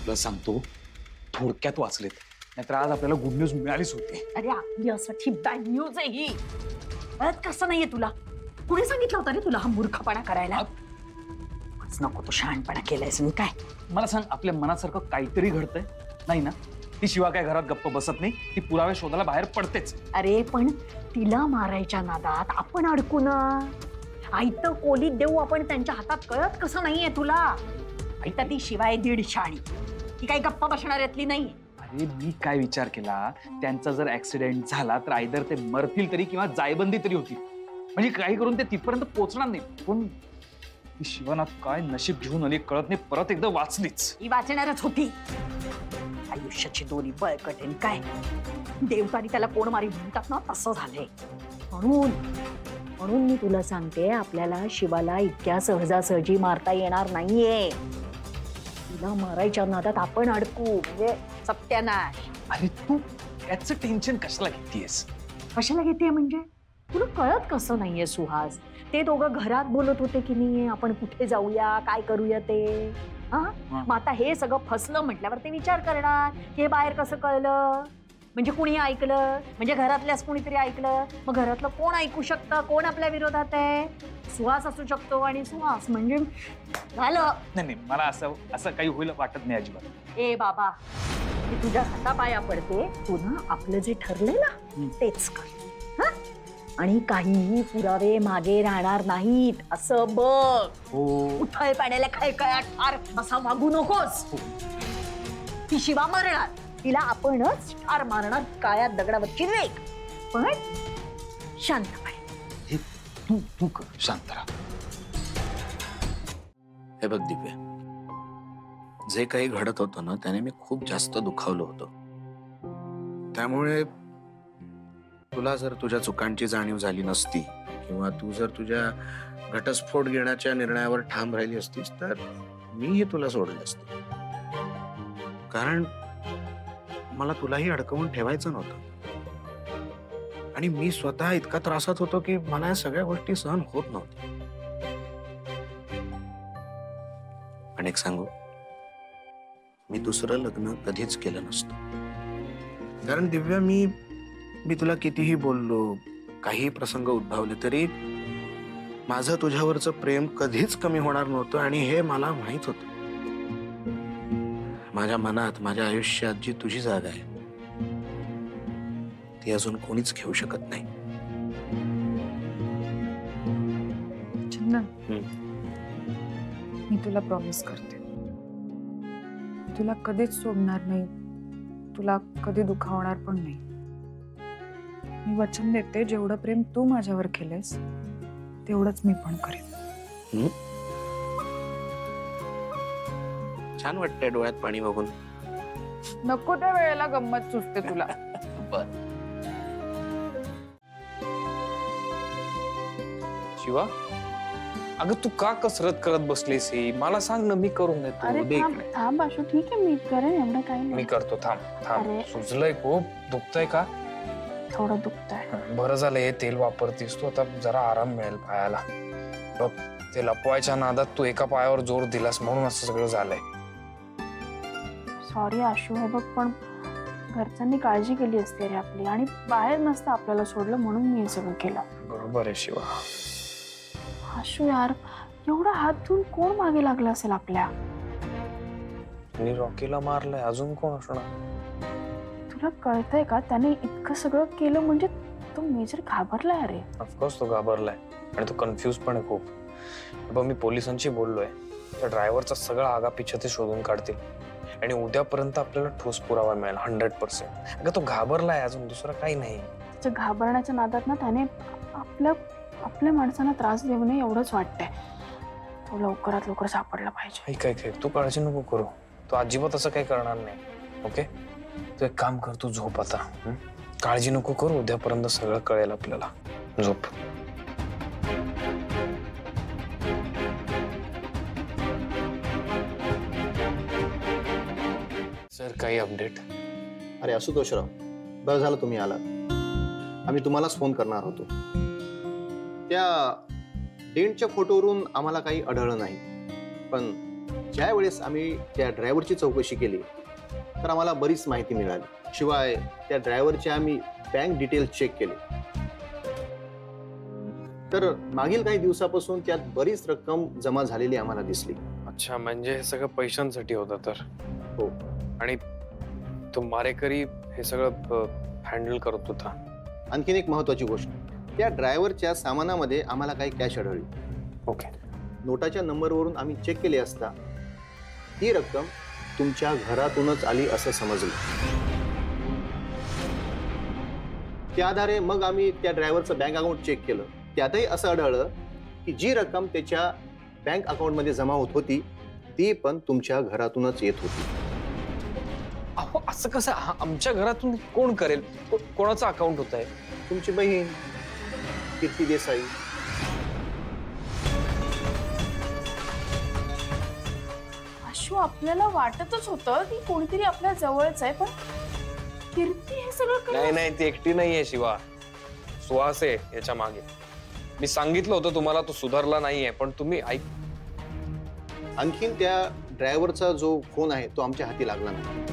तुला सांगतो थोडक्यात वाचलेत, नाहीतर आज आपल्याला गुड न्यूज मिळालीच होती. अरे आपल्यासाठी बॅड न्यूज आहे ही. कसं नाहीये तुला? कुणी सांगितलं होतं रे तुला हा मूर्खपणा करायला? नको तो शहाणपणा केलायस मी काय. मला सांग, आपल्या मनासारखं काहीतरी घडतंय नाही ना? ती शिवा काय घरात गप्प बसत नाही, ती पुरावे शोधायला बाहेर पडतेच. अरे पण तिला मारायच्या नादात आपण अडकू ना. आईत कोलीत देऊ आपण त्यांच्या हातात, कळत कसं नाहीये तुला? आईता ती शिवाय 1.5 शाणी, ती काही गप्पा बसणार यातली नाही. अरे मी काय विचार केला, त्यांचा जर ऍक्सिडेंट झाला तर आयदर ते मरतील तरी किंवा जायबंदी तरी होती, म्हणजे काही करून ते तिथपर्यंत पोहोचणार नाही. पण ती शिवाना काय नशीब घेऊन आली कळत नाही, परत एकदा वाचलीच. ही वाचणारच होती. आयुष्याची दोरी बळकट आहे काय. देवतारी त्याला कोण मारी म्हणतात ना, तसं झालंय. म्हणून मी तुला सांगते, आपल्याला शिवाला इतक्या सहजासहजी मारता येणार नाहीये. तिला मारायच्या नादात आपण अडकू म्हणजे सत्यानाश. अरे तू याचं टेन्शन कशाला घेतीयस? कशाला घेते म्हणजे? तुला कळत कसं नाहीये सुहास? ते दोघं घरात बोलत होते की नाही, आपण कुठे जाऊया, काय करूया ते. मग आता हे सगळं फसलं म्हटल्यावर ते विचार करणार की हे बाहेर कसं कळलं, म्हणजे कुणी ऐकलं, म्हणजे घरातल्याच कुणीतरी ऐकलं. मग घरातलं कोण ऐकू शकतं, कोण आपल्या विरोधात आहे? सुहास असू शकतो, आणि सुहास म्हणजे झालं. नाही, मला असं काही होईल वाटत नाही अजिबात. ए बाबा, मी तुझ्या हातापाया पडते, तू ना आपलं जे ठरलंय ना तेच कर. आणि काहीही पुरावे मागे राहणार नाहीत असं बघ. उथळ पाण्याला खळखळाट ठार असा वागू नकोस. ती शिवा मरणार, तिला आपणच ठार मारणार, काळ्या दगडावरची रेख. पण शांतपणे. तू कर, शांत राहा. हे बघ दिव्या, जे काही घडत होतं ना त्याने मी खूप जास्त दुखावलं होतं. त्यामुळे तुला जर तुझ्या चुकांची जाणीव झाली नसती किंवा तू जर तुझ्या घटस्फोट घेण्याच्या निर्णयावर ठाम राहिली असतीस तर मीही तुला सोडले असते. कारण मला तुलाही अडकवून ठेवायचं नव्हतं, आणि मी स्वतः इतका त्रासात होतो की मला या सगळ्या गोष्टी सहन होत नव्हत्या. पण एक सांगू, मी दुसरं लग्न कधीच केलं नसतं. कारण दिव्या, मी तुला कितीही बोललो, काही प्रसंग उद्भवले तरी माझं तुझ्यावरचं प्रेम कधीच कमी होणार नव्हतं, आणि हे मला माहित होतं. माझ्या मनात, माझ्या आयुष्यात जी तुझी जागा आहे ती अजून कोणीच घेऊ शकत नाही. चंदन, मी तुला प्रॉमिस करते, तुला कधीच सोडणार नाही, तुला कधी दुखावणार पण नाही. मी वचन देते, जेवढं प्रेम तू माझ्यावर केलंस तेवढंच मी पण करेन. छान वाटतंय डोळ्यात पाणी बघून. नको त्या वेळेला गंमत सुचते तुला. शिवा, अगं तू का कसरत करत बसलीस? मला सांग ना, मी करून देतो. अरे थांब आशू, ठीक आहे मी करेन, एवढं काही नाही. मी करतो, थांब. सुजलंय खूप? दुखतंय का? थोडं दुखतंय. बरं झालं हे तेल वापरतीस तू, आता जरा आराम मिळेल पायाला. बघ, ते लपवायच्या नादात तू एका पायावर जोर दिलास म्हणून असं सगळं झालंय. सॉरी आशू, हे बघ, पण घरच्यांनी काळजी केली असते रे आपली, आणि बाहेर नसतं आपल्याला सोडलं म्हणून मी हे सगळं केलं. बरोबर आहे शिवा. आशू यार, एवढा हात धुवून कोण मागे लागला असेल आपल्या? मी रॉकीला मारलंय, अजून कोण असणार? तुला कळतंय का, त्याने इतकं सगळं केलं म्हणजे तो मेजर घाबरलाय. अरे ऑफकोर्स तो घाबरलाय, आणि तो कन्फ्यूज पण आहे खूप. बघ, मी पोलिसांशी बोललोय, त्या ड्रायव्हरचा सगळा आगापिछा ते शोधून काढतील, आणि उद्यापर्यंत आपल्याला ठोस पुरावा मिळेल 100%. अगं तो घाबरलाय, अजून दुसरं काही नाही. त्याच्या घाबरण्याच्या नादात ना त्याने आपल्या माणसांना त्रास देऊ नये एवढंच वाटतंय. तो लवकरात लवकर सापडला पाहिजे. काय तू काळजी नको करू, तो अजिबात असं काही करणार नाही. ओके, तू एक काम कर, तू झोप आता. काळजी नको करू, उद्यापर्यंत सगळं कळेल आपल्याला. झोप. सर, काही अपडेट? अरे आशुतोषराव, बरं झालं तुम्ही आलात. आम्ही तुम्हालाच फोन करणार होतो. त्या डेंटच्या फोटोवरून आम्हाला काही आढळलं नाही, पण ज्या वेळेस आम्ही त्या ड्रायव्हरची चौकशी केली तर आम्हाला बरीच माहिती मिळाली. शिवाय त्या ड्रायव्हरचे आम्ही बँक डिटेल्स चेक केले तर मागील काही दिवसापासून त्यात बरीच रक्कम जमा झालेली आम्हाला दिसली. अच्छा, म्हणजे हे सगळं पैशांसाठी होतं तर. हो. आणि तो मारेकरी हे सगळं हँडल करत होता. आणखीन एक महत्वाची गोष्ट, त्या ड्रायव्हरच्या सामानामध्ये आम्हाला काही कॅश आढळली. ओके. नोटाच्या नंबरवरून आम्ही चेक केले असता ती रक्कम तुमच्या घरातूनच आली असं समजलं. त्या आधारे मग आम्ही त्या ड्रायव्हरचं बँक अकाउंट चेक केलं. त्यातही असं आढळलं की जी रक्कम त्याच्या बँक अकाउंटमध्ये जमा होत होती ती पण तुमच्या घरातूनच येत होती. अहो, असं कसं? आमच्या घरातून कोण करेल? कोणाचं अकाउंट होत आहे? तुमची बहीण कीर्ती देसाई. आशू, आपल्याला वाटतच होतं की कोणीतरी आपल्या जवळच आहे, पण कीर्ती हे सगळं नाही करत- नाही, ती एकटी नाहीये शिवा. सुहास आहे याच्या मागे. मी सांगितलं होतं तुम्हाला, तो सुधारला नाहीये, पण तुम्ही ऐक. आणखीन त्या ड्रायव्हरचा जो फोन आहे तो आमच्या हाती लागला नाही.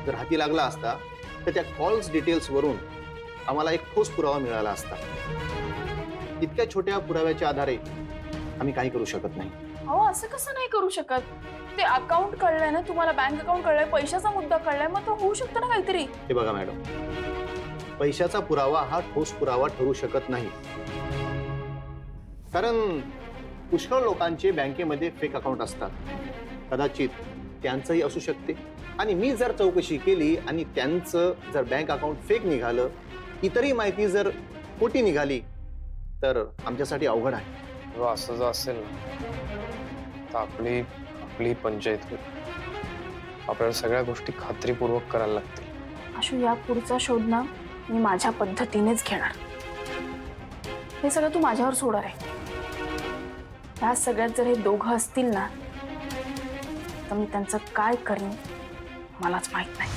जर हाती लागला असता तर त्या कॉल्स डिटेल्स वरून आम्हाला एक ठोस पुरावा मिळाला असता. इतक्या छोट्या पुराव्याच्या आधारे आम्ही काही करू शकत नाही. अहो, असं कसं नाही करू शकत? ते अकाउंट कळलंय ना तुम्हाला, बँक अकाउंट कळलंय, पैशाचा मुद्दा कळलाय, मग तो होऊ शकतो ना काहीतरी. हे बघा मॅडम, पैशाचा पुरावा हा ठोस पुरावा ठरू शकत नाही. कारण पुष्कळ लोकांचे बँकेमध्ये फेक अकाउंट असतात. कदाचित त्यांचंही असू शकते. आणि मी जर चौकशी केली आणि त्यांचं जर बँक अकाउंट फेक निघालं, इतरही माहिती जर खोटी निघाली तर आमच्यासाठी अवघड आहे. असं जर असेल ना तर आपली पंचायत होईल. आपल्याला सगळ्या गोष्टी खात्रीपूर्वक करायला लागतील. आशू, या पुढचा शोध ना मी माझ्या पद्धतीनेच घेणार. हे सगळं तू माझ्यावर सोडणार आहे. या सगळ्यात जर हे दोघं असतील ना तर मी त्यांचं काय करीन मलाच माहित नाही.